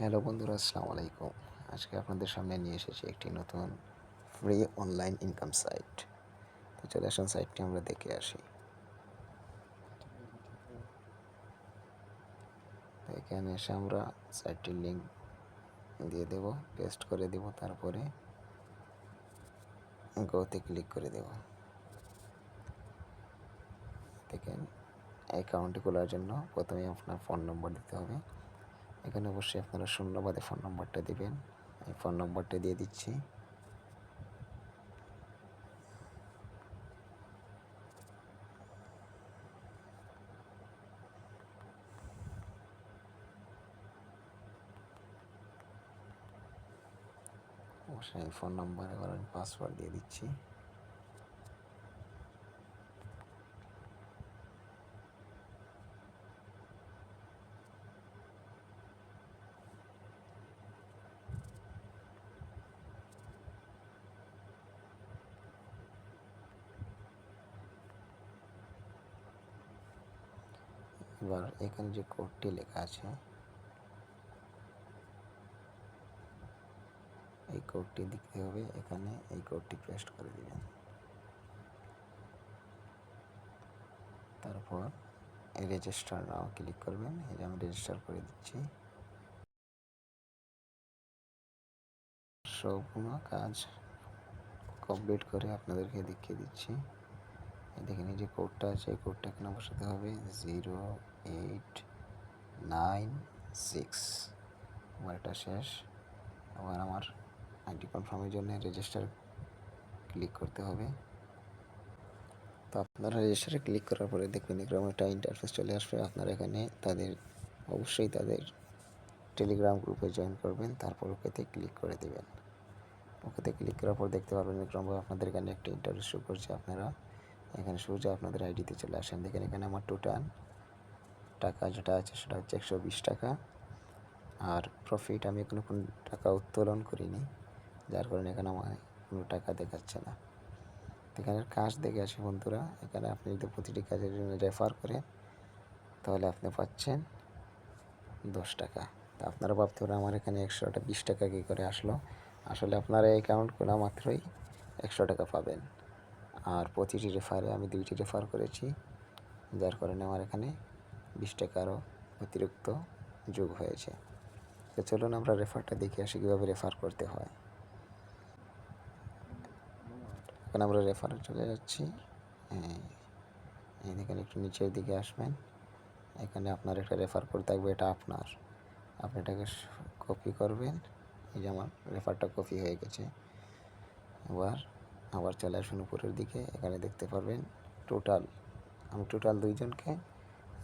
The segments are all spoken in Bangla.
হ্যালো বন্ধুরা, আসসালামু আলাইকুম। আজকে আপনাদের সামনে নিয়ে এসেছি একটি নতুন ফ্রি অনলাইন ইনকাম সাইট। তো চলে আসুন সাইটটি আমরা দেখে আসি। তো এখানে এসে আমরা সাইটটির লিঙ্ক দিয়ে দেব, পেস্ট করে দেব, তারপরে গোতে ক্লিক করে দেব। দেখেন, অ্যাকাউন্টটি খোলার জন্য প্রথমে আপনার ফোন নম্বর দিতে হবে। এখানে অবশ্যই আপনারা শূন্যবাদে ফোন নম্বরটা দিবেন। আমি ফোন নম্বরটা দিয়ে দিচ্ছি। অবশ্যই ফোন নম্বর, এবার আমি পাসওয়ার্ড দিয়ে দিচ্ছি। এবার এখানে যে কোডটি লেখা আছে, এই কোডটি দিতে হবে। এখানে এই কোডটি পেস্ট করে দিবেন। তারপর এই রেজিস্টার নাও ক্লিক করবেন। এই যে আমি রেজিস্টার করে দিচ্ছি। সবগুলো কাজ কমপ্লিট করে আপনাদেরকে দেখিয়ে দিচ্ছি। দেখেন, এই যে কোডটা আছে, এই কোডটা এখানে বসাতে হবে 0896। আমার এটা শেষ। আবার আমার আইডি কনফার্মের জন্য রেজিস্টার ক্লিক করতে হবে। তো আপনারা রেজিস্টারে ক্লিক করার পরে দেখবেন এরকম একটা ইন্টারফেস চলে আসবে। আপনারা এখানে অবশ্যই তাদের টেলিগ্রাম গ্রুপে জয়েন করবেন। তারপর ওকেতে ক্লিক করে দেবেন। ওকেতে ক্লিক করার পর দেখতে পারবেন এরকমভাবে আপনাদের এখানে একটা ইন্টারভিউ শো করছে। আপনারা এখানে সোজা আপনাদের আইডিতে চলে আসেন। দেখেন, এখানে আমার টোটাল টাকা যেটা আছে সেটা হচ্ছে 120 টাকা। আর প্রফিট আমি কোনো টাকা উত্তোলন করিনি, যার কারণে এখানে আমার কোনো টাকা দেখাচ্ছে না। এখানে কাজ দেখে আসি বন্ধুরা। এখানে আপনি যদি প্রতিটি কাজের জন্য রেফার করেন তাহলে আপনি পাচ্ছেন 10 টাকা। তো আপনারা ভাবতে পারেন আমার এখানে 120 টাকা কী করে আসলো। আসলে আপনারা এই অ্যাকাউন্ট খোলা মাত্রই 100 টাকা পাবেন। আর প্রতিটি রেফারে আমি 2টি রেফার করেছি, যার কারণে আমার এখানে 20 টাকা আরও অতিরিক্ত যোগ হয়েছে। তো চলুন আমরা রেফারটা দেখে আসি কীভাবে রেফার করতে হয়। এখন আমরা রেফারে চলে যাচ্ছি। এখানে একটু নিচের দিকে আসবেন। এখানে আপনার একটা রেফার কোড থাকবে, এটা আপনি এটাকে কপি করবেন। এই যে আমার রেফারটা কপি হয়ে গেছে। এবার আবার চলে আসুন উপরের দিকে। এখানে দেখতে পারবেন আমি টোটাল 2 জনকে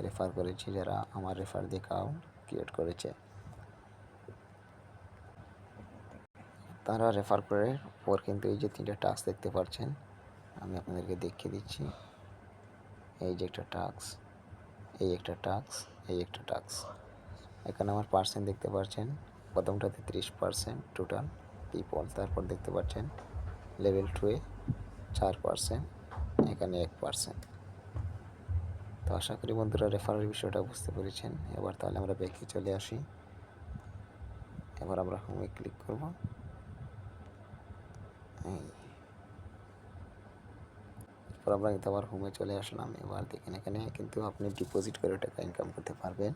রেফার করেছি, যারা আমার রেফার দিয়ে অ্যাকাউন্ট ক্রিয়েট করেছে। তারা রেফার করার পর কিন্তু এই যে 3টা টাস্ক দেখতে পাচ্ছেন, আমি আপনাদেরকে দেখিয়ে দিচ্ছি। এই যে একটা টাস্ক, এই একটা টাস্ক, এই একটা টাস্ক। এখানে আমার পার্সেন্ট দেখতে পাচ্ছেন, প্রথমটাতে 30% টোটাল পিপল। তারপর দেখতে পাচ্ছেন লেভেল 2-এ 4%, এখানে 1%। তো আশা করি বন্ধুরা রেফারের বিষয়টা বুঝতে পেরেছেন। এবার তাহলে আমরা ব্যাকে চলে আসি। এবার আমরা হোমে ক্লিক করব। এরপর আমরা কিন্তু আবার হোমে চলে আসলাম। এবার দেখেন, এখানে কিন্তু আপনি ডিপোজিট করে টাকা ইনকাম করতে পারবেন।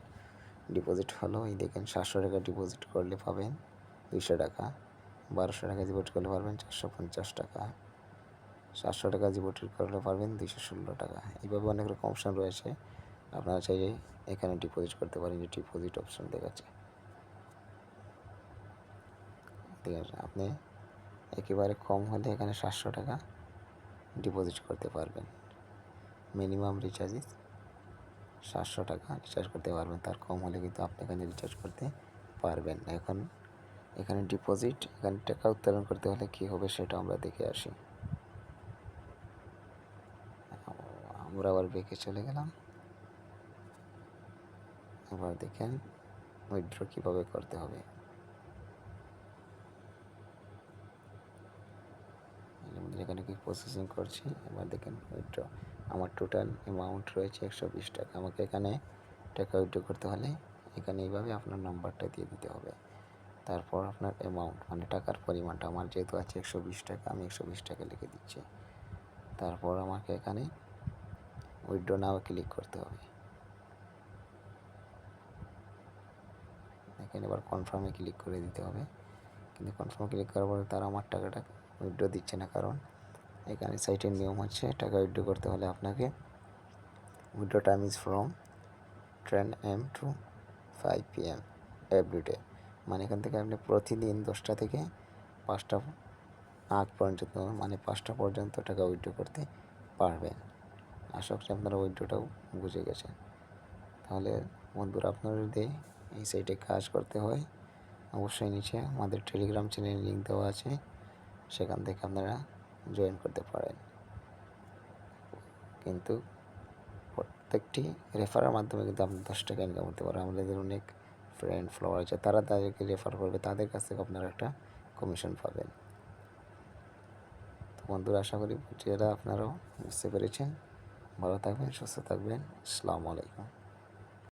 ডিপোজিট হলো এই দেখেন, 700 টাকা ডিপোজিট করলে পাবেন 200 টাকা, 1200 টাকা ডিপোজিট করলে পারবেন 450 টাকা, 700 টাকা ডিপোজিট করলে পারবেন 216 টাকা। এইভাবে অনেক রকম অপশান রয়েছে। আপনারা চাইলে এখানে ডিপোজিট করতে পারেন। যে ডিপোজিট অপশান দেখাচ্ছে, ঠিক আছে। আপনি একেবারে কম হলে এখানে 700 টাকা ডিপোজিট করতে পারবেন। মিনিমাম রিচার্জ 700 টাকা রিচার্জ করতে পারবেন। তার কম হলে কিন্তু আপনি এখানে রিচার্জ করতে পারবেন না। এখন এখানে ডিপোজিট, এখানে টাকা উত্তোলন করতে হলে কী হবে সেটা আমরা দেখে আসি। আমরা আবার ব্যাকে চলে গেলাম। এবার দেখেন উইথড্র কীভাবে করতে হবে। এখানে কি প্রসেসিং করছি। এবার দেখেন উইথড্র, আমার টোটাল অ্যামাউন্ট রয়েছে 120 টাকা। আমাকে এখানে টাকা উইথড্র করতে হলে এখানে এইভাবে আপনার নাম্বারটা দিয়ে দিতে হবে। তারপর আপনার অ্যামাউন্ট মানে টাকার পরিমাণটা, আমার যেহেতু আছে 120 টাকা, আমি 120 টাকা লিখে দিচ্ছি। তারপর আমাকে এখানে উইথড্র নাও ক্লিক করতে হবে। এখানে এবার কনফার্মে ক্লিক করে দিতে হবে। কিন্তু কনফার্মে ক্লিক করার পরে তারা আমার টাকাটা উইথড্র দিচ্ছে না, কারণ এখানে সাইটের নিয়ম হচ্ছে টাকা উইথড্র করতে হলে আপনাকে withdraw time is from 10 AM to 5 PM everyday, মানে এখান থেকে আপনি প্রতিদিন 10টা থেকে 5টা আগ পর্যন্ত, মানে 5টা পর্যন্ত টাকা উইথড্র করতে পারবেন। আশা করি আপনারা উইথড্রটাও বুঝে গেছেন। তাহলে বন্ধুরা, আপনারা যদি এই সাইটে কাজ করতে হয়, অবশ্যই নিচে আমাদের টেলিগ্রাম চ্যানেল লিঙ্ক দেওয়া আছে, সেখান থেকে আপনারা জয়েন করতে পারেন। কিন্তু প্রত্যেকটি রেফারের মাধ্যমে কিন্তু আপনি 10 টাকা ইনকাম করতে পারেন। আমাদের অনেক ফ্রেন্ড ফলোয়ার আছে, তারা তাদেরকে রেফার করবে, তাদের কাছ থেকে আপনারা একটা কমিশন পাবেন। তো বন্ধুরা, আশা করি ভিডিওটা আপনারাও বুঝতে পেরেছেন। ভালো থাকবেন, সুস্থ থাকবেন। আসসালামু আলাইকুম।